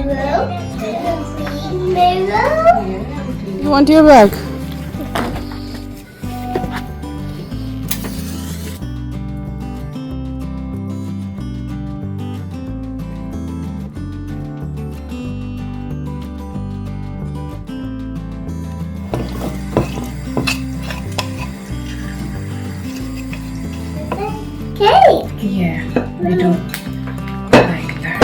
You want your bag? Cake. Yeah, we do like that.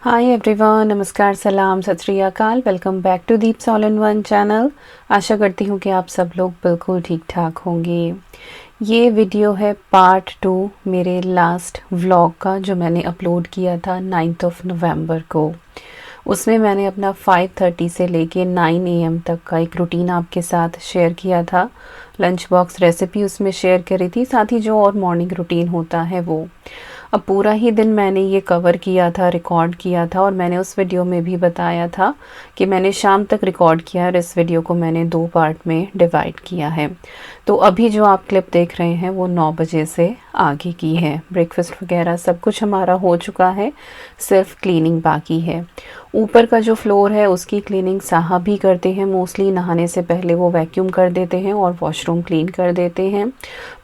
Hi everyone, नमस्कार, सलाम, सत श्री अकाल। Welcome back to Deep's all in one channel. आशा करती हूँ कि आप सब लोग बिल्कुल ठीक ठाक होंगे। ये वीडियो है पार्ट 2 मेरे लास्ट व्लॉग का, जो मैंने अपलोड किया था 9 नवंबर को। उसमें मैंने अपना 5:30 से लेके 9 AM तक का एक रूटीन आपके साथ शेयर किया था। लंच बॉक्स रेसिपी उसमें शेयर करी थी, साथ ही जो और मॉर्निंग रूटीन होता है वो। अब पूरा ही दिन मैंने ये कवर किया था, रिकॉर्ड किया था, और मैंने उस वीडियो में भी बताया था कि मैंने शाम तक रिकॉर्ड किया और इस वीडियो को मैंने 2 पार्ट में डिवाइड किया है। तो अभी जो आप क्लिप देख रहे हैं वो 9 बजे से आगे की है। ब्रेकफास्ट वगैरह सब कुछ हमारा हो चुका है, सिर्फ क्लीनिंग बाकी है। ऊपर का जो फ्लोर है उसकी क्लीनिंग साहब भी करते हैं। मोस्टली नहाने से पहले वो वैक्यूम कर देते हैं और वॉशरूम क्लीन कर देते हैं।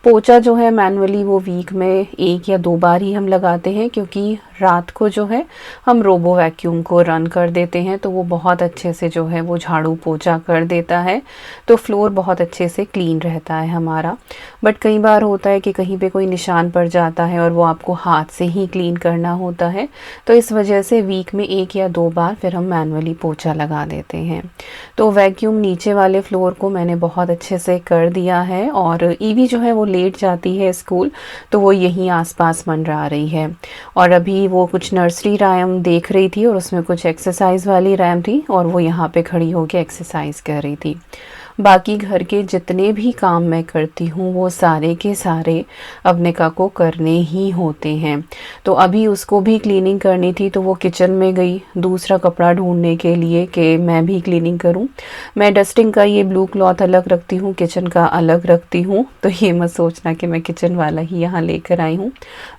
पोछा जो है मैनुअली वो वीक में 1 या 2 बार ही हम लगाते हैं, क्योंकि रात को जो है हम रोबो वैक्यूम को रन कर देते हैं, तो वो बहुत अच्छे से जो है वो झाड़ू पोछा कर देता है, तो फ्लोर बहुत अच्छे से क्लीन रहता है हमारा। बट कई बार होता है कि कहीं पे कोई निशान पड़ जाता है और वो आपको हाथ से ही क्लीन करना होता है, तो इस वजह से वीक में 1 या 2 बार फिर हम मैनुअली पोछा लगा देते हैं। तो वैक्यूम नीचे वाले फ्लोर को मैंने बहुत अच्छे से कर दिया है। और ईवी जो है वो लेट जाती है स्कूल, तो वो यहीं आसपास मंडरा रही है। और अभी वो कुछ नर्सरी राइम देख रही थी और उसमें कुछ एक्सरसाइज वाली राइम थी, और वो यहाँ पे खड़ी होकर एक्सरसाइज कर रही थी। बाकी घर के जितने भी काम मैं करती हूँ वो सारे के सारे अवनिका को करने ही होते हैं। तो अभी उसको भी क्लीनिंग करनी थी, तो वो किचन में गई दूसरा कपड़ा ढूंढने के लिए कि मैं भी क्लीनिंग करूँ। मैं डस्टिंग का ये ब्लू क्लॉथ अलग रखती हूँ, किचन का अलग रखती हूँ, तो ये मत सोचना कि मैं किचन वाला ही यहाँ लेकर आई हूँ।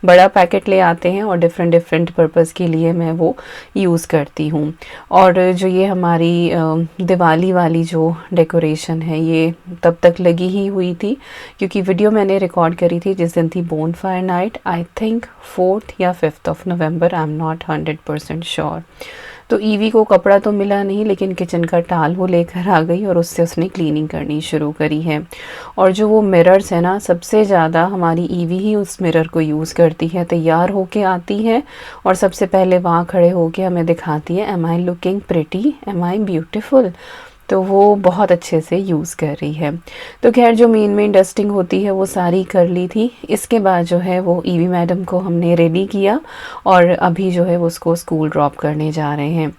बड़ा पैकेट ले आते हैं और डिफरेंट डिफरेंट पर्पज़ के लिए मैं वो यूज़ करती हूँ। और जो ये हमारी दिवाली वाली जो डेकोरेशन है ये तब तक लगी ही हुई थी, क्योंकि वीडियो मैंने रिकॉर्ड करी थी जिस दिन थी बोनफायर नाइट, आई थिंक 4 या 5 नवंबर, आई एम नॉट 100% श्योर। तो ईवी को कपड़ा तो मिला नहीं, लेकिन किचन का टाल वो लेकर आ गई और उससे उसने क्लीनिंग करनी शुरू करी है। और जो वो मिरर्स है ना, सबसे ज़्यादा हमारी ईवी ही उस मिरर को यूज़ करती है। तैयार होके आती है और सबसे पहले वहाँ खड़े होके हमें दिखाती है, am I looking pretty, am I beautiful. तो वो बहुत अच्छे से यूज़ कर रही है। तो खैर जो मेन डस्टिंग होती है वो सारी कर ली थी। इसके बाद जो है वो ईवी मैडम को हमने रेडी किया और अभी जो है वो उसको स्कूल ड्रॉप करने जा रहे हैं।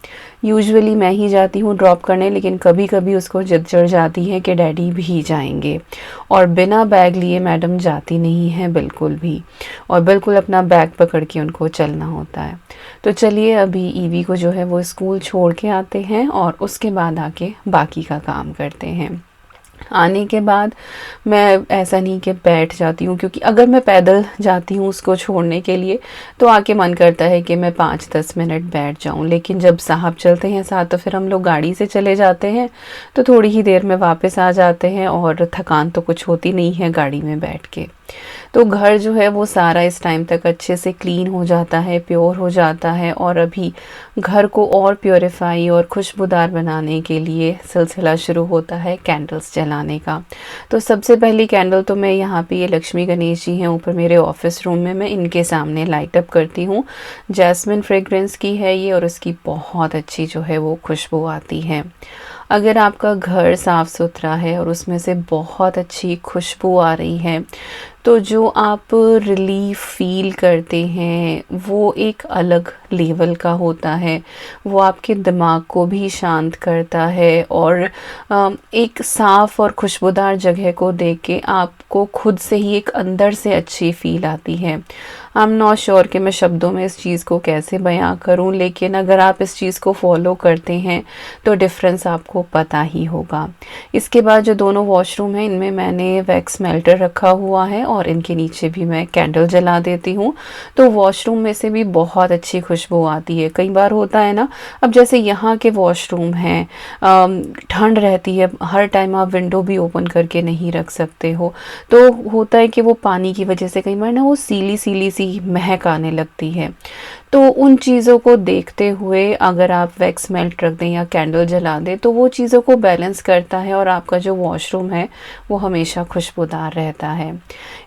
यूजुअली मैं ही जाती हूँ ड्रॉप करने, लेकिन कभी कभी उसको जिद चढ़ जाती है कि डैडी भी जाएंगे, और बिना बैग लिए मैडम जाती नहीं है बिल्कुल भी, और बिल्कुल अपना बैग पकड़ के उनको चलना होता है। तो चलिए अभी ईवी को जो है वो स्कूल छोड़ के आते हैं और उसके बाद आके बाकी का काम करते हैं। आने के बाद मैं ऐसा नहीं कि बैठ जाती हूँ, क्योंकि अगर मैं पैदल जाती हूँ उसको छोड़ने के लिए तो आके मन करता है कि मैं 5-10 मिनट बैठ जाऊँ, लेकिन जब साहब चलते हैं साथ तो फिर हम लोग गाड़ी से चले जाते हैं, तो थोड़ी ही देर में वापस आ जाते हैं और थकान तो कुछ होती नहीं है गाड़ी में बैठ के। तो घर जो है वो सारा इस टाइम तक अच्छे से क्लीन हो जाता है, प्योर हो जाता है, और अभी घर को और प्योरीफाई और खुशबूदार बनाने के लिए सिलसिला शुरू होता है कैंडल्स जलाने का। तो सबसे पहली कैंडल तो मैं यहाँ पे ये लक्ष्मी गणेश जी हैं ऊपर मेरे ऑफिस रूम में, मैं इनके सामने लाइट अप करती हूँ। जैस्मिन फ्रेग्रेंस की है ये और इसकी बहुत अच्छी जो है वो खुशबू आती है। अगर आपका घर साफ़ सुथरा है और उसमें से बहुत अच्छी खुशबू आ रही है, तो जो आप रिलीफ़ फ़ील करते हैं वो एक अलग लेवल का होता है। वो आपके दिमाग को भी शांत करता है और एक साफ़ और खुशबूदार जगह को देख के आपको खुद से ही एक अंदर से अच्छी फ़ील आती है। आई एम नॉट श्योर कि मैं शब्दों में इस चीज़ को कैसे बयाँ करूँ, लेकिन अगर आप इस चीज़ को फ़ॉलो करते हैं तो डिफ़रेंस आपको पता ही होगा। इसके बाद जो दोनों वॉशरूम हैं, इनमें मैंने वैक्स मेल्टर रखा हुआ है और इनके नीचे भी मैं कैंडल जला देती हूँ, तो वॉशरूम में से भी बहुत अच्छी खुशबू आती है। कई बार होता है ना, अब जैसे यहाँ के वॉशरूम हैं, ठंड रहती है, हर टाइम आप विंडो भी ओपन करके नहीं रख सकते हो, तो होता है कि वो पानी की वजह से कई बार ना वो सीली सीली सी महक आने लगती है। तो उन चीज़ों को देखते हुए अगर आप वैक्स मेल्ट रख दें या कैंडल जला दें, तो वो चीज़ों को बैलेंस करता है और आपका जो वॉशरूम है वो हमेशा खुशबूदार रहता है।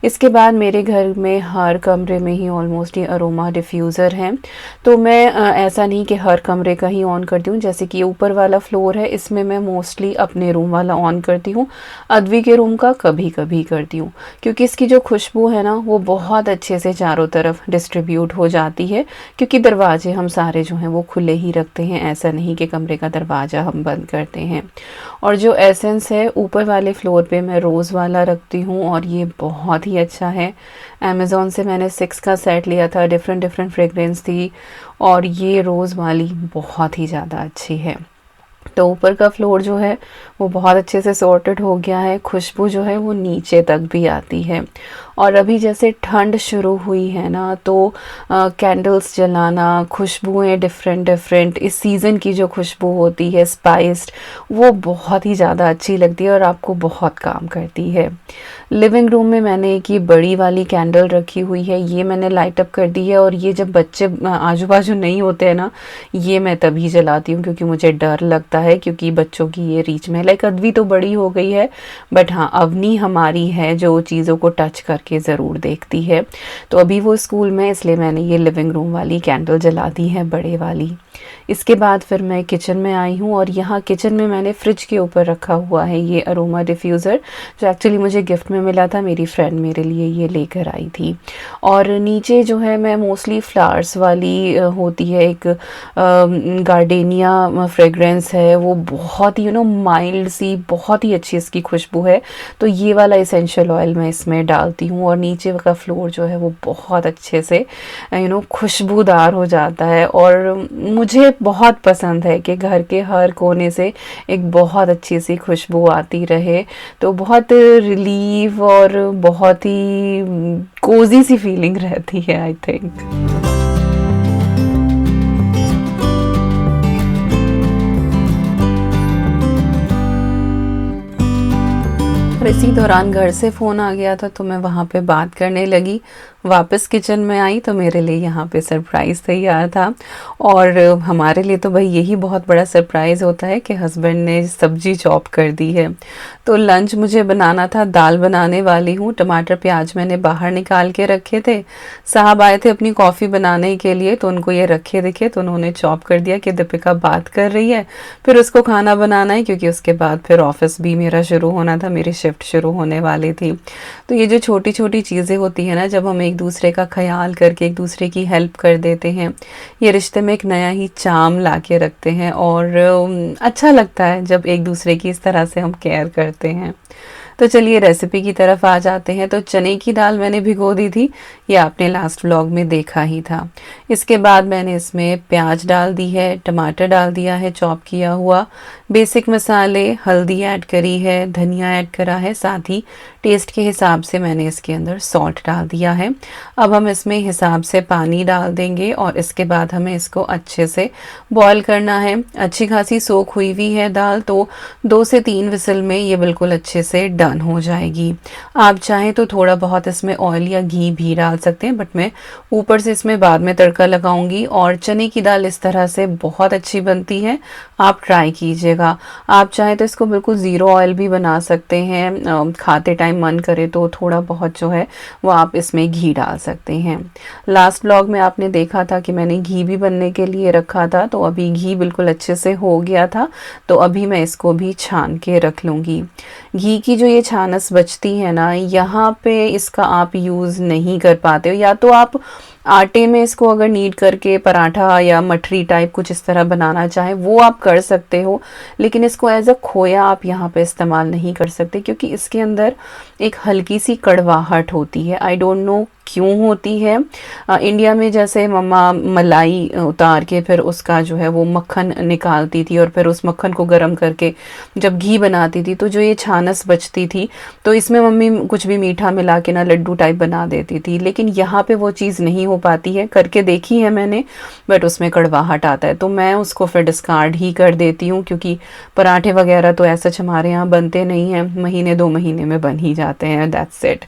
इसके बाद मेरे घर में हर कमरे में ही ऑलमोस्ट ये अरोमा डिफ्यूज़र हैं, तो मैं ऐसा नहीं कि हर कमरे का ही ऑन करती हूँ। जैसे कि ये ऊपर वाला फ्लोर है, इसमें मैं मोस्टली अपने रूम वाला ऑन करती हूँ, अद्वी के रूम का कभी कभी करती हूँ, क्योंकि इसकी जो खुशबू है ना वो बहुत अच्छे से चारों तरफ डिस्ट्रीब्यूट हो जाती है, क्योंकि दरवाजे हम सारे जो हैं वो खुले ही रखते हैं, ऐसा नहीं कि कमरे का दरवाज़ा हम बंद करते हैं। और जो एसेंस है ऊपर वाले फ्लोर पे मैं रोज़ वाला रखती हूँ और ये बहुत ही अच्छा है। अमेज़ॉन से मैंने 6 का सेट लिया था, डिफरेंट डिफरेंट फ्रेगरेंस थी और ये रोज़ वाली बहुत ही ज़्यादा अच्छी है। तो ऊपर का फ्लोर जो है वो बहुत अच्छे से सॉर्टेड हो गया है, खुशबू जो है वो नीचे तक भी आती है। और अभी जैसे ठंड शुरू हुई है ना, तो कैंडल्स जलाना, खुशबुएं डिफरेंट डिफरेंट, इस सीज़न की जो खुशबू होती है स्पाइस्ड, वो बहुत ही ज़्यादा अच्छी लगती है और आपको बहुत काम करती है। लिविंग रूम में मैंने एक ये बड़ी वाली कैंडल रखी हुई है, ये मैंने लाइट अप कर दी है और ये जब बच्चे आजू बाजू नहीं होते हैं ना, ये मैं तभी जलाती हूँ क्योंकि मुझे डर लगता है, क्योंकि बच्चों की ये रीच में, लाइक अद्वी तो बड़ी हो गई है बट हाँ अवनी हमारी है जो चीज़ों को टच करके ज़रूर देखती है, तो अभी वो स्कूल में, इसलिए मैंने ये लिविंग रूम वाली कैंडल जला दी है, बड़े वाली। इसके बाद फिर मैं किचन में आई हूँ और यहाँ किचन में मैंने फ्रिज के ऊपर रखा हुआ है ये अरोमा डिफ्यूज़र, जो एक्चुअली मुझे गिफ्ट में मिला था, मेरी फ्रेंड मेरे लिए ये लेकर आई थी। और नीचे जो है मैं मोस्टली फ्लावर्स वाली होती है एक गार्डेनिया फ्रेगरेंस है, वो बहुत ही माइल्ड सी, बहुत ही अच्छी इसकी खुशबू है, तो ये वाला इसेंशियल ऑयल मैं इसमें डालती हूँ और नीचे का फ्लोर जो है वो बहुत अच्छे से खुशबूदार हो जाता है। और मुझे बहुत पसंद है कि घर के हर कोने से एक बहुत अच्छी सी खुशबू आती रहे, तो बहुत रिलीफ और बहुत ही कोजी सी फीलिंग रहती है, आई थिंक। और इसी दौरान घर से फ़ोन आ गया था, तो मैं वहाँ पे बात करने लगी। वापस किचन में आई तो मेरे लिए यहाँ पे सरप्राइज़ तैयार था, और हमारे लिए तो भाई यही बहुत बड़ा सरप्राइज़ होता है कि हस्बैंड ने सब्जी चॉप कर दी है। तो लंच मुझे बनाना था, दाल बनाने वाली हूँ, टमाटर प्याज मैंने बाहर निकाल के रखे थे, साहब आए थे अपनी कॉफ़ी बनाने के लिए, तो उनको ये रखे दिखे तो उन्होंने चॉप कर दिया कि दीपिका बात कर रही है, फिर उसको खाना बनाना है, क्योंकि उसके बाद फिर ऑफिस भी मेरा शुरू होना था, मेरी शिफ्ट शुरू होने वाली थी। तो ये जो छोटी छोटी चीज़ें होती हैं ना, जब हम एक दूसरे का ख्याल करके एक दूसरे की हेल्प कर देते हैं, ये रिश्ते में एक नया ही चार्म ला के रखते हैं, और अच्छा लगता है जब एक दूसरे की इस तरह से हम केयर करते हैं। तो चलिए रेसिपी की तरफ आ जाते हैं। तो चने की दाल मैंने भिगो दी थी, ये आपने लास्ट व्लॉग में देखा ही था। इसके बाद मैंने इसमें प्याज डाल दी है, टमाटर डाल दिया है चॉप किया हुआ, बेसिक मसाले, हल्दी ऐड करी है, धनिया ऐड करा है, साथ ही टेस्ट के हिसाब से मैंने इसके अंदर सॉल्ट डाल दिया है। अब हम इसमें हिसाब से पानी डाल देंगे और इसके बाद हमें इसको अच्छे से बॉईल करना है। अच्छी खासी सोख हुई हुई है दाल, तो 2 से 3 विसल में ये बिल्कुल अच्छे से डन डन हो जाएगी। आप चाहें तो थोड़ा बहुत इसमें ऑयल या घी भी डाल सकते हैं, बट मैं ऊपर से इसमें बाद में तड़का लगाऊंगी। और चने की दाल इस तरह से बहुत अच्छी बनती है, आप ट्राई कीजिएगा। आप चाहें तो इसको बिल्कुल ज़ीरो ऑयल भी बना सकते हैं, खाते टाइम मन करे तो थोड़ा बहुत जो है वो आप इसमें घी डाल सकते हैं। लास्ट ब्लॉग में आपने देखा था कि मैंने घी भी बनने के लिए रखा था, तो अभी घी बिल्कुल अच्छे से हो गया था, तो अभी मैं इसको भी छान के रख लूँगी। घी की जो ये छानस बचती है ना, यहाँ पे इसका आप यूज़ नहीं कर पाते हो, या तो आप आटे में इसको अगर नीड करके पराठा या मठरी टाइप कुछ इस तरह बनाना चाहें वो आप कर सकते हो, लेकिन इसको एज अ खोया आप यहाँ पे इस्तेमाल नहीं कर सकते, क्योंकि इसके अंदर एक हल्की सी कड़वाहट होती है। आई डोंट नो क्यों होती है। इंडिया में जैसे मम्मा मलाई उतार के फिर उसका जो है वो मक्खन निकालती थी और फिर उस मक्खन को गर्म करके जब घी बनाती थी, तो जो ये छानस बचती थी तो इसमें मम्मी कुछ भी मीठा मिला के ना लड्डू टाइप बना देती थी। लेकिन यहाँ पे वो चीज़ नहीं हो पाती है, करके देखी है मैंने, बट उसमें कड़वाहट आता है, तो मैं उसको फिर डिस्कार्ड ही कर देती हूँ, क्योंकि पराठे वगैरह तो ऐसा हमारे यहाँ बनते नहीं हैं, महीने 2 महीने में बन ही जाते हैं, दैट्स इट।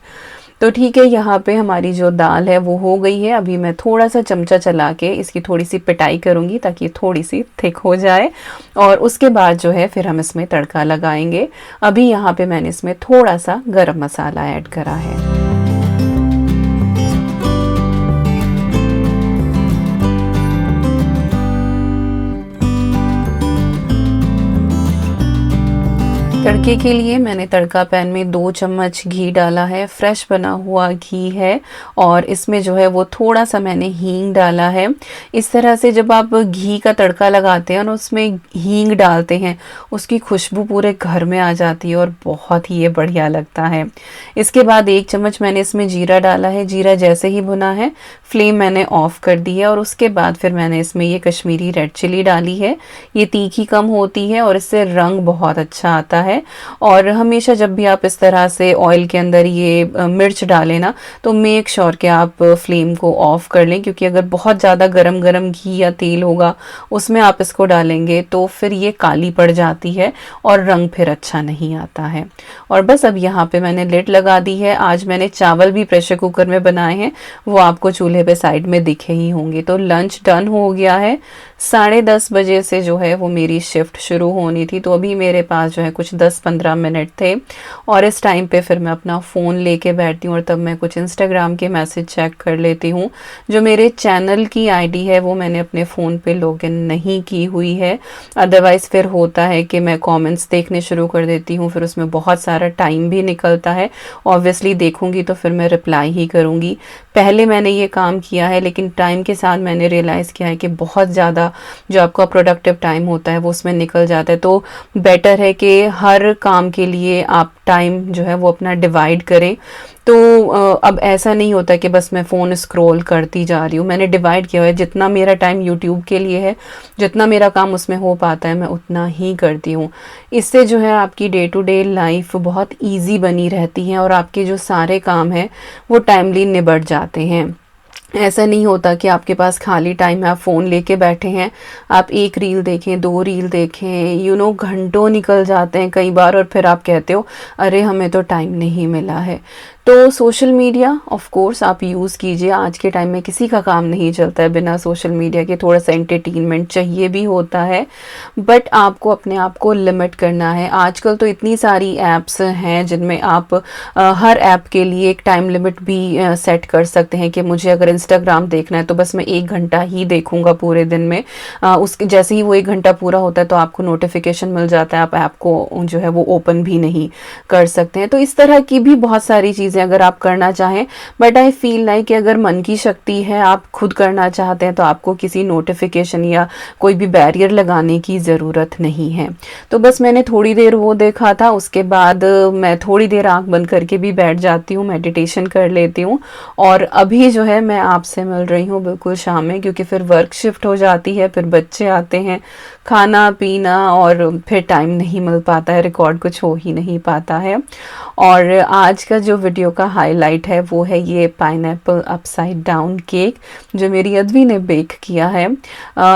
तो ठीक है, यहाँ पे हमारी जो दाल है वो हो गई है। अभी मैं थोड़ा सा चमचा चला के इसकी थोड़ी सी पिटाई करूँगी ताकि थोड़ी सी थिक हो जाए, और उसके बाद जो है फिर हम इसमें तड़का लगाएंगे। अभी यहाँ पे मैंने इसमें थोड़ा सा गरम मसाला ऐड करा है। तड़के के लिए मैंने तड़का पैन में 2 चम्मच घी डाला है, फ्रेश बना हुआ घी है, और इसमें जो है वो थोड़ा सा मैंने हींग डाला है। इस तरह से जब आप घी का तड़का लगाते हैं और उसमें हींग डालते हैं, उसकी खुशबू पूरे घर में आ जाती है और बहुत ही ये बढ़िया लगता है। इसके बाद 1 चम्मच मैंने इसमें जीरा डाला है। जीरा जैसे ही भुना है, फ्लेम मैंने ऑफ कर दी है, और उसके बाद फिर मैंने इसमें ये कश्मीरी रेड चिली डाली है। ये तीखी कम होती है और इससे रंग बहुत अच्छा आता है। और हमेशा जब भी आप इस तरह से ऑयल के अंदर ये मिर्च डालें ना, तो मेक श्योर कि आप फ्लेम को ऑफ कर लें, क्योंकि अगर बहुत ज़्यादा गरम गरम घी या तेल होगा उसमें आप इसको डालेंगे तो फिर ये काली पड़ जाती है और रंग फिर अच्छा नहीं आता है। और बस अब यहाँ पे मैंने लिड लगा दी है। आज मैंने चावल भी प्रेशर कुकर में बनाए हैं, वो आपको चूल्हे पे साइड में दिखे ही होंगे। तो लंच डन हो गया है। 10:30 बजे से जो है वो मेरी शिफ्ट शुरू होनी थी, तो अभी मेरे पास जो है कुछ 10-15 मिनट थे, और इस टाइम पे फिर मैं अपना फ़ोन लेके बैठती हूँ और तब मैं कुछ इंस्टाग्राम के मैसेज चेक कर लेती हूँ। जो मेरे चैनल की आईडी है वो मैंने अपने फ़ोन पे लॉगिन नहीं की हुई है, अदरवाइज़ फिर होता है कि मैं कमेंट्स देखने शुरू कर देती हूँ, फिर उसमें बहुत सारा टाइम भी निकलता है। ऑब्वियसली देखूँगी तो फिर मैं रिप्लाई ही करूँगी। पहले मैंने ये काम किया है, लेकिन टाइम के साथ मैंने रियलाइज़ किया है कि बहुत ज़्यादा जो आपका प्रोडक्टिव टाइम होता है वो उसमें निकल जाता है। तो बेटर है कि हर काम के लिए आप टाइम जो है वो अपना डिवाइड करें। तो अब ऐसा नहीं होता कि बस मैं फ़ोन स्क्रॉल करती जा रही हूँ। मैंने डिवाइड किया है, जितना मेरा टाइम यूट्यूब के लिए है, जितना मेरा काम उसमें हो पाता है मैं उतना ही करती हूँ। इससे जो है आपकी डे टू डे लाइफ बहुत ईजी बनी रहती है और आपके जो सारे काम हैं वो टाइमली निबट जाते हैं। ऐसा नहीं होता कि आपके पास खाली टाइम है, आप फ़ोन लेके बैठे हैं, आप 1 रील देखें, 2 रील देखें, घंटों निकल जाते हैं कई बार, और फिर आप कहते हो अरे हमें तो टाइम नहीं मिला है। तो सोशल मीडिया ऑफ कोर्स आप यूज़ कीजिए। आज के टाइम में किसी का काम नहीं चलता है बिना सोशल मीडिया के, थोड़ा सा एंटरटेनमेंट चाहिए भी होता है, बट आपको अपने आप को लिमिट करना है। आजकल तो इतनी सारी ऐप्स हैं जिनमें आप हर ऐप के लिए एक टाइम लिमिट भी सेट कर सकते हैं कि मुझे अगर इंस्टाग्राम देखना है तो बस मैं 1 घंटा ही देखूंगा पूरे दिन में। उसके जैसे ही वो 1 घंटा पूरा होता है तो आपको नोटिफिकेशन मिल जाता है, आप ऐप को जो है वो ओपन भी नहीं कर सकते हैं। तो इस तरह की भी बहुत सारी चीज़ें अगर आप करना चाहें, बट आई फील लाइक कि अगर मन की शक्ति है, आप खुद करना चाहते हैं, तो आपको किसी नोटिफिकेशन या कोई भी बैरियर लगाने की ज़रूरत नहीं है। तो बस मैंने थोड़ी देर वो देखा था, उसके बाद मैं थोड़ी देर आंख बंद करके भी बैठ जाती हूँ, मेडिटेशन कर लेती हूँ, और अभी जो है मैं आपसे मिल रही हूँ बिल्कुल शाम में, क्योंकि फिर वर्क शिफ्ट हो जाती है, फिर बच्चे आते हैं, खाना पीना, और फिर टाइम नहीं मिल पाता है, रिकॉर्ड कुछ हो ही नहीं पाता है। और आज का जो वीडियो वीडियो का हाईलाइट है वो है ये पाइनएप्पल अपसाइड डाउन केक जो मेरी अद्वी ने बेक किया है।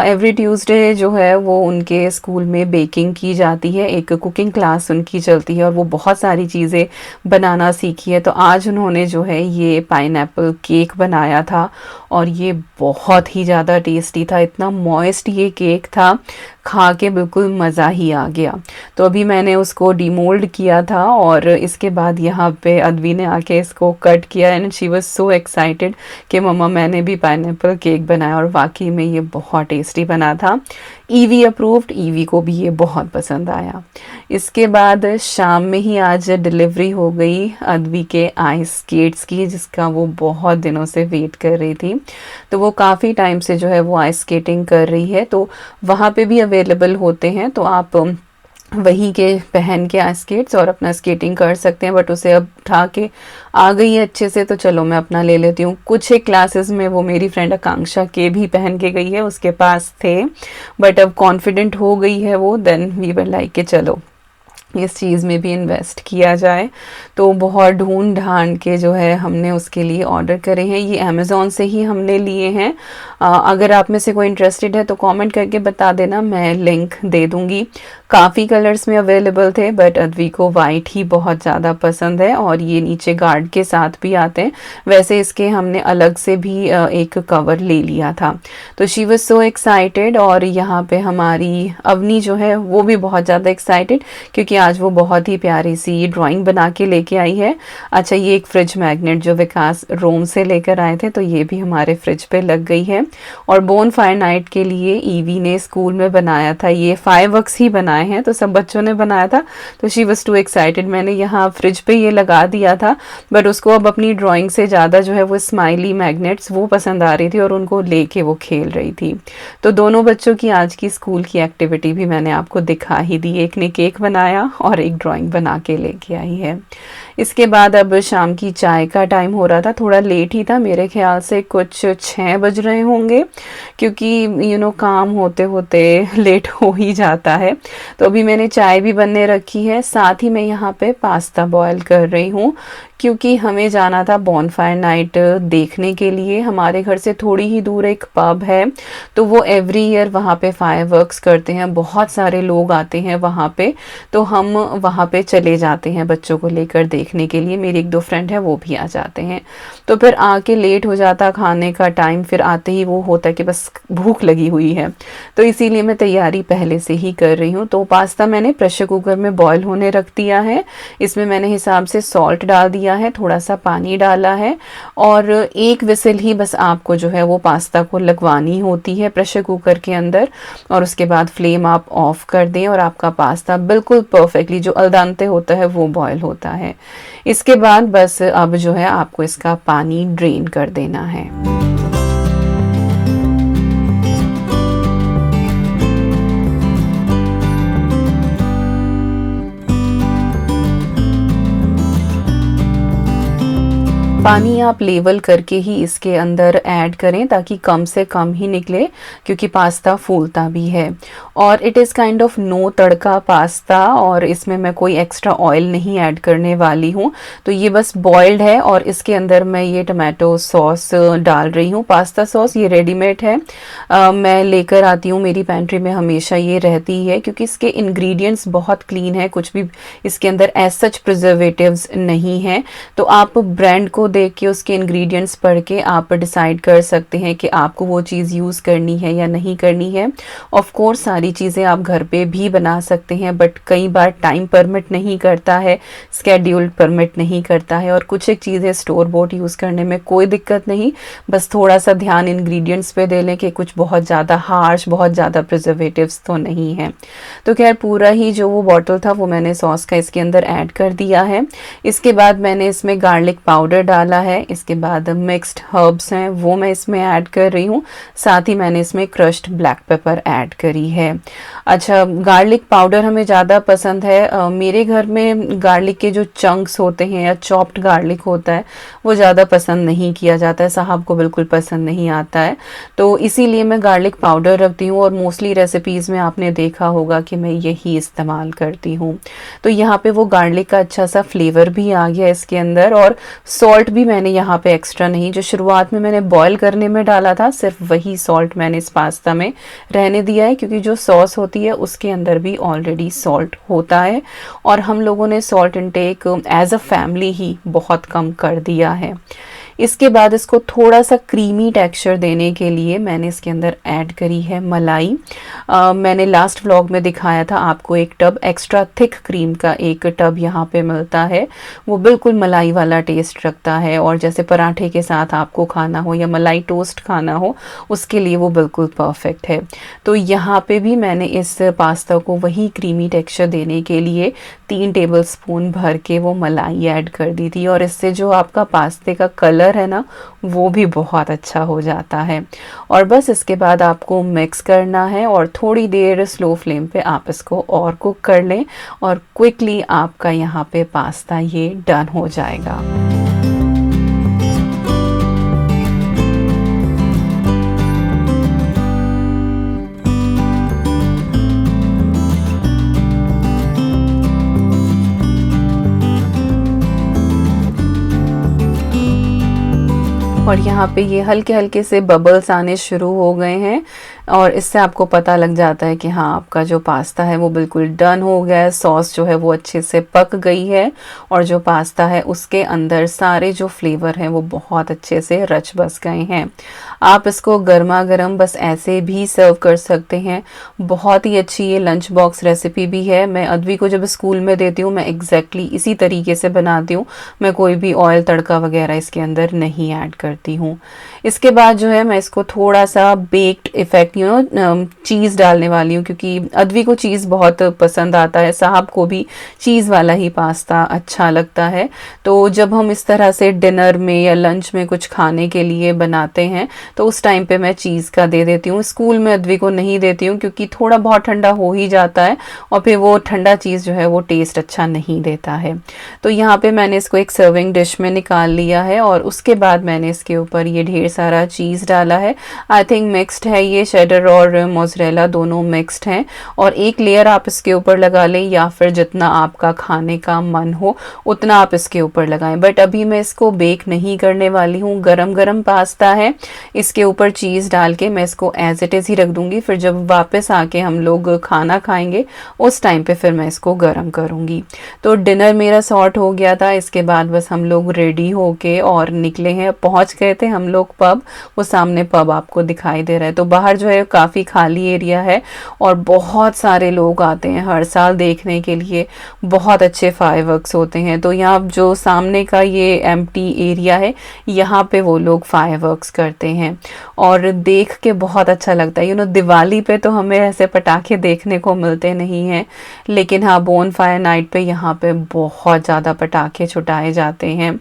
एवरी ट्यूसडे जो है वो उनके स्कूल में बेकिंग की जाती है, एक कुकिंग क्लास उनकी चलती है और वो बहुत सारी चीज़ें बनाना सीखी है। तो आज उन्होंने जो है ये पाइनएप्पल केक बनाया था और ये बहुत ही ज़्यादा टेस्टी था, इतना मॉइस्ट ये केक था, खा के बिल्कुल मज़ा ही आ गया। तो अभी मैंने उसको डीमोल्ड किया था और इसके बाद यहाँ पे अद्वी ने आके इसको कट किया and she was so excited कि मम्मा मैंने भी पाइनएप्पल केक बनाया और वाकई में ये बहुत टेस्टी बना था। ईवी अप्रूव्ड, ईवी को भी ये बहुत पसंद आया। इसके बाद शाम में ही आज डिलीवरी हो गई अद्वी के आइस स्केट्स की, जिसका वो बहुत दिनों से वेट कर रही थी। तो वो काफ़ी टाइम से जो है वो आइस स्केटिंग कर रही है, तो वहाँ पे भी अवेलेबल होते हैं, तो आप वहीं के पहन के आइस स्केट्स और अपना स्केटिंग कर सकते हैं। बट उसे अब उठा के आ गई है अच्छे से, तो चलो मैं अपना ले लेती हूँ। कुछ एक क्लासेस में वो मेरी फ्रेंड आकांक्षा के भी पहन के गई है, उसके पास थे बट अब कॉन्फिडेंट हो गई है वो, देन वी वर लाइक के चलो इस चीज़ में भी इन्वेस्ट किया जाए। तो बहुत ढूंढ ढांड के जो है हमने उसके लिए ऑर्डर करे हैं। ये अमेज़ॉन से ही हमने लिए हैं। अगर आप में से कोई इंटरेस्टेड है तो कमेंट करके बता देना, मैं लिंक दे दूँगी। काफ़ी कलर्स में अवेलेबल थे बट अद्वी को वाइट ही बहुत ज़्यादा पसंद है और ये नीचे गार्ड के साथ भी आते हैं। वैसे इसके हमने अलग से भी एक कवर ले लिया था। तो शी वाज सो एक्साइटेड और यहाँ पे हमारी अवनी जो है वो भी बहुत ज़्यादा एक्साइटेड, क्योंकि आज वो बहुत ही प्यारी सी ड्राइंग बना के लेके आई है। अच्छा, ये एक फ्रिज मैग्नेट जो विकास रोम से लेकर आए थे, तो ये भी हमारे फ्रिज पे लग गई है। और बोन फायर नाइट के लिए ईवी ने स्कूल में बनाया था, ये फायरवर्क्स ही बनाए हैं, तो सब बच्चों ने बनाया था, तो शी वाज टू एक्साइटेड। मैंने यहाँ फ्रिज पे ये लगा दिया था बट उसको अब अपनी ड्राइंग से ज़्यादा जो है वो स्माइली मैग्नेट्स वो पसंद आ रही थी और उनको लेके वो खेल रही थी। तो दोनों बच्चों की आज की स्कूल की एक्टिविटी भी मैंने आपको दिखा ही दी। एक ने केक बनाया और एक ड्राइंग बना के लेके आई है। इसके बाद अब शाम की चाय का टाइम हो रहा था, थोड़ा लेट ही था, मेरे ख्याल से कुछ 6 बज रहे होंगे, क्योंकि काम होते होते लेट हो ही जाता है। तो अभी मैंने चाय भी बनने रखी है, साथ ही मैं यहाँ पे पास्ता बॉयल कर रही हूँ, क्योंकि हमें जाना था बॉनफायर नाइट देखने के लिए। हमारे घर से थोड़ी ही दूर एक पब है, तो वो एवरी ईयर वहाँ पे फायरवर्क्स करते हैं, बहुत सारे लोग आते हैं वहाँ पे, तो हम वहाँ पे चले जाते हैं बच्चों को लेकर देखने के लिए। मेरी 1-2 फ्रेंड है वो भी आ जाते हैं, तो फिर आके लेट हो जाता खाने का टाइम, फिर आते ही वो होता है कि बस भूख लगी हुई है, तो इसीलिए मैं तैयारी पहले से ही कर रही हूँ। तो पास्ता मैंने प्रेशर कुकर में बॉयल होने रख दिया है, इसमें मैंने हिसाब से सॉल्ट डाल दिया है, थोड़ा सा पानी डाला है और 1 विसिल ही बस आपको जो है वो पास्ता को लगवानी होती है प्रेशर कुकर के अंदर, और उसके बाद फ्लेम आप ऑफ कर दें और आपका पास्ता बिल्कुल परफेक्टली जो अल डेंटे होता है वो बॉयल होता है। इसके बाद बस अब जो है आपको इसका पानी ड्रेन कर देना है। पानी आप लेवल करके ही इसके अंदर ऐड करें ताकि कम से कम ही निकले, क्योंकि पास्ता फूलता भी है। और it is kind of no tadka pasta, और इसमें मैं कोई एक्स्ट्रा ऑयल नहीं ऐड करने वाली हूँ। तो ये बस बॉइल्ड है और इसके अंदर मैं ये टमाटो सॉस डाल रही हूँ। पास्ता सॉस ये रेडीमेड है, मैं लेकर आती हूँ, मेरी पेंट्री में हमेशा ये रहती है, क्योंकि इसके इंग्रेडिएंट्स बहुत क्लीन है, कुछ भी इसके अंदर एज सच प्रिजर्वेटिव्स नहीं है। तो आप ब्रांड को देख के उसके इंग्रेडिएंट्स पढ़ के आप डिसाइड कर सकते हैं कि आपको वो चीज़ यूज़ करनी है या नहीं करनी है। ऑफ कोर्स सारी चीज़ें आप घर पे भी बना सकते हैं, बट कई बार टाइम परमिट नहीं करता है, स्केड्यूल्ड परमिट नहीं करता है, और कुछ एक चीज़ें स्टोर बोट यूज़ करने में कोई दिक्कत नहीं, बस थोड़ा सा ध्यान इंग्रेडिएंट्स पे दे लें कि कुछ बहुत ज़्यादा हार्श, बहुत ज़्यादा प्रिजर्वेटिव्स तो नहीं है। तो खैर पूरा ही जो वो बॉटल था वो मैंने सॉस का इसके अंदर ऐड कर दिया है। इसके बाद मैंने इसमें गार्लिक पाउडर डाल डाला है। इसके बाद मिक्स्ड हर्ब्स हैं वो मैं इसमें ऐड कर रही हूँ। साथ ही मैंने इसमें क्रश्ड ब्लैक पेपर ऐड करी है। अच्छा, गार्लिक पाउडर हमें ज़्यादा पसंद है। मेरे घर में गार्लिक के जो चंक्स होते हैं या चॉप्ड गार्लिक होता है वो ज़्यादा पसंद नहीं किया जाता है, साहब को बिल्कुल पसंद नहीं आता है, तो इसीलिए मैं गार्लिक पाउडर रखती हूँ। और मोस्टली रेसिपीज़ में आपने देखा होगा कि मैं यही इस्तेमाल करती हूँ। तो यहाँ पे वो गार्लिक का अच्छा सा फ्लेवर भी आ गया इसके अंदर। और सॉल्ट भी मैंने यहाँ पे एक्स्ट्रा नहीं, जो शुरुआत में मैंने बॉईल करने में डाला था सिर्फ वही सॉल्ट मैंने इस पास्ता में रहने दिया है, क्योंकि जो सॉस होती है उसके अंदर भी ऑलरेडी सॉल्ट होता है और हम लोगों ने salt intake as a family ही बहुत कम कर दिया है। इसके बाद इसको थोड़ा सा क्रीमी टेक्सचर देने के लिए मैंने इसके अंदर ऐड करी है मलाई। मैंने लास्ट व्लॉग में दिखाया था आपको एक टब एक्स्ट्रा थिक क्रीम का एक टब यहाँ पे मिलता है, वो बिल्कुल मलाई वाला टेस्ट रखता है और जैसे पराठे के साथ आपको खाना हो या मलाई टोस्ट खाना हो उसके लिए वो बिल्कुल परफेक्ट है। तो यहाँ पे भी मैंने इस पास्ता को वही क्रीमी टेक्सचर देने के लिए 3 टेबलस्पून भर के वो मलाई ऐड कर दी थी और इससे जो आपका पास्ते का कलर है ना वो भी बहुत अच्छा हो जाता है। और बस इसके बाद आपको मिक्स करना है और थोड़ी देर स्लो फ्लेम पे आप इसको और कुक कर लें और क्विकली आपका यहाँ पे पास्ता ये डन हो जाएगा। और यहाँ पे ये हल्के हल्के से बबल्स आने शुरू हो गए हैं और इससे आपको पता लग जाता है कि हाँ आपका जो पास्ता है वो बिल्कुल डन हो गया है। सॉस जो है वो अच्छे से पक गई है और जो पास्ता है उसके अंदर सारे जो फ्लेवर हैं वो बहुत अच्छे से रच बस गए हैं। आप इसको गर्मा गर्म बस ऐसे भी सर्व कर सकते हैं। बहुत ही अच्छी ये लंच बॉक्स रेसिपी भी है। मैं अद्वी को जब स्कूल में देती हूँ मैं एग्जैक्टली इसी तरीके से बनाती हूँ। मैं कोई भी ऑयल तड़का वगैरह इसके अंदर नहीं ऐड करती हूँ। इसके बाद जो है मैं इसको थोड़ा सा बेक्ड इफेक्ट चीज़ डालने वाली हूँ, क्योंकि अद्वी को चीज़ बहुत पसंद आता है, साहब को भी चीज़ वाला ही पास्ता अच्छा लगता है। तो जब हम इस तरह से डिनर में या लंच में कुछ खाने के लिए बनाते हैं तो उस टाइम पे मैं चीज़ का दे देती हूँ। स्कूल में अद्वी को नहीं देती हूँ क्योंकि थोड़ा बहुत ठंडा हो ही जाता है और फिर वो ठंडा चीज़ जो है वो टेस्ट अच्छा नहीं देता है। तो यहाँ पे मैंने इसको एक सर्विंग डिश में निकाल लिया है और उसके बाद मैंने इसके ऊपर ये ढेर सारा चीज़ डाला है। आई थिंक मिक्स्ड है, ये शेडर और मोज़रेला दोनों मिक्स्ड हैं। और एक लेयर आप इसके ऊपर लगा लें या फिर जितना आपका खाने का मन हो उतना आप इसके ऊपर लगाएं। बट अभी मैं इसको बेक नहीं करने वाली हूँ, गरम गरम पास्ता है, इसके ऊपर चीज़ डाल के मैं इसको एज इट इज़ ही रख दूँगी। फिर जब वापस आके हम लोग खाना खाएंगे उस टाइम पे फिर मैं इसको गरम करूँगी। तो डिनर मेरा सॉर्ट हो गया था। इसके बाद बस हम लोग रेडी होके और निकले हैं, पहुँच गए थे हम लोग पब। वो सामने पब आपको दिखाई दे रहा है। तो बाहर जो है काफ़ी खाली एरिया है और बहुत सारे लोग आते हैं हर साल देखने के लिए। बहुत अच्छे फायरवर्क्स होते हैं। तो यहाँ जो सामने का ये एम्प्टी एरिया है यहाँ पे वो लोग फायरवर्क्स करते हैं और देख के बहुत अच्छा लगता है। दिवाली पे तो हमें ऐसे पटाखे देखने को मिलते नहीं हैं, लेकिन हाँ बोन फायर नाइट पे यहाँ पे बहुत ज़्यादा पटाखे छुटाए जाते हैं।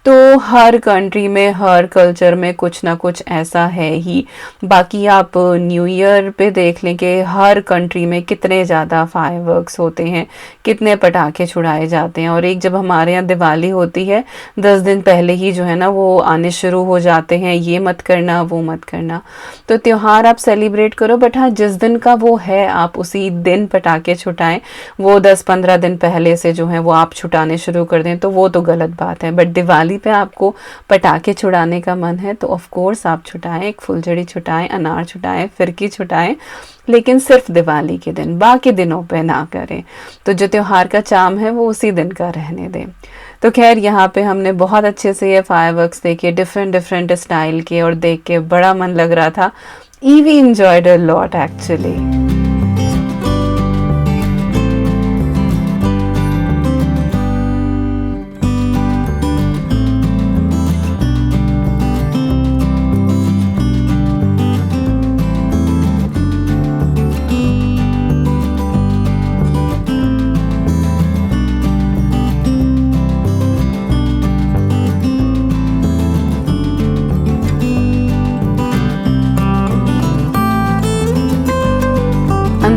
तो हर कंट्री में हर कल्चर में कुछ ना कुछ ऐसा है ही। बाकी आप न्यू ईयर पे देख लें कि हर कंट्री में कितने ज़्यादा फायरवर्क्स होते हैं, कितने पटाखे छुड़ाए जाते हैं। और एक जब हमारे यहाँ दिवाली होती है 10 दिन पहले ही जो है ना वो आने शुरू हो जाते हैं, ये मत करना वो मत करना। तो त्यौहार आप सेलिब्रेट करो, बट हाँ जिस दिन का वो है आप उसी दिन पटाखे छुटाएं। वो 10-15 दिन पहले से जो है वो आप छुटाने शुरू कर दें तो वो तो गलत बात है। बट दिवाली पे आपको पटाखे छुड़ाने का मन है तो ऑफ कोर्स आप छुटाएं, एक फुलझड़ी छुटाएं, अनार छुटाएं, फिरकी छुटाएं, लेकिन सिर्फ दिवाली के दिन, बाकी दिनों पे ना करें। तो जो त्योहार का चाम है वो उसी दिन का रहने दें। तो खैर यहाँ पे हमने बहुत अच्छे से ये फायरवर्क्स देखे, डिफरेंट डिफरेंट स्टाइल के, और देख के बड़ा मन लग रहा था। ईवी एंजॉयड अ लॉट एक्चुअली।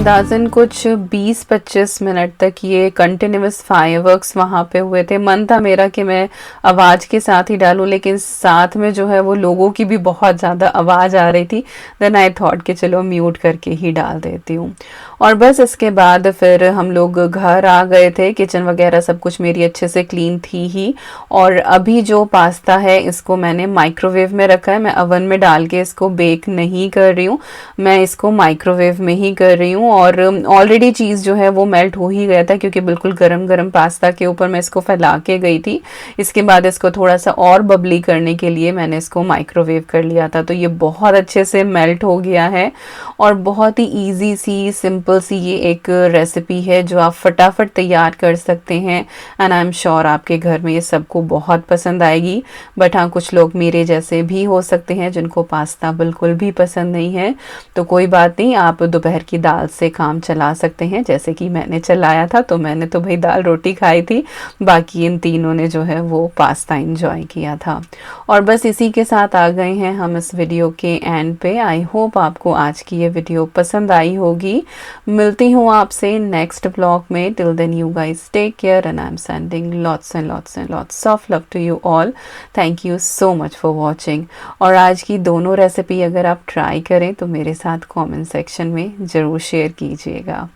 अंदाज़न कुछ 20-25 मिनट तक ये कंटिन्यूअस फायरवर्क्स वहाँ पे हुए थे। मन था मेरा कि मैं आवाज़ के साथ ही डालूं, लेकिन साथ में जो है वो लोगों की भी बहुत ज़्यादा आवाज़ आ रही थी। देन आई थॉट कि चलो म्यूट करके ही डाल देती हूँ। और बस इसके बाद फिर हम लोग घर आ गए थे। किचन वगैरह सब कुछ मेरी अच्छे से क्लीन थी ही। और अभी जो पास्ता है इसको मैंने माइक्रोवेव में रखा है। मैं अवन में डाल के इसको बेक नहीं कर रही हूँ, मैं इसको माइक्रोवेव में ही कर रही हूँ। और ऑलरेडी चीज़ जो है वो मेल्ट हो ही गया था, क्योंकि बिल्कुल गरम गरम पास्ता के ऊपर मैं इसको फैला के गई थी। इसके बाद इसको थोड़ा सा और बबली करने के लिए मैंने इसको माइक्रोवेव कर लिया था। तो ये बहुत अच्छे से मेल्ट हो गया है और बहुत ही ईजी सी सिंपल सी ये एक रेसिपी है जो आप फटाफट तैयार कर सकते हैं। एंड आई एम श्योर आपके घर में ये सबको बहुत पसंद आएगी। बट हाँ, कुछ लोग मेरे जैसे भी हो सकते हैं जिनको पास्ता बिल्कुल भी पसंद नहीं है, तो कोई बात नहीं, आप दोपहर की दाल से काम चला सकते हैं, जैसे कि मैंने चलाया था। तो मैंने तो भाई दाल रोटी खाई थी, बाकी इन तीनों ने जो है वो पास्ता एंजॉय किया था। और बस इसी के साथ आ गए हैं हम इस वीडियो के एंड पे। आई होप आपको आज की ये वीडियो पसंद आई होगी। मिलती हूँ आपसे नेक्स्ट ब्लॉग में। Till then you guys take care and I am sending lots and lots and lots of love to you all. Thank you so much for watching. और आज की दोनों रेसिपी अगर आप ट्राई करें तो मेरे साथ कमेंट सेक्शन में ज़रूर शेयर कीजिएगा।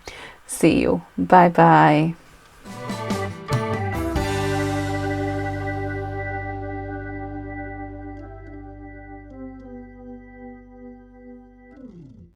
सी यू, बाय बाय।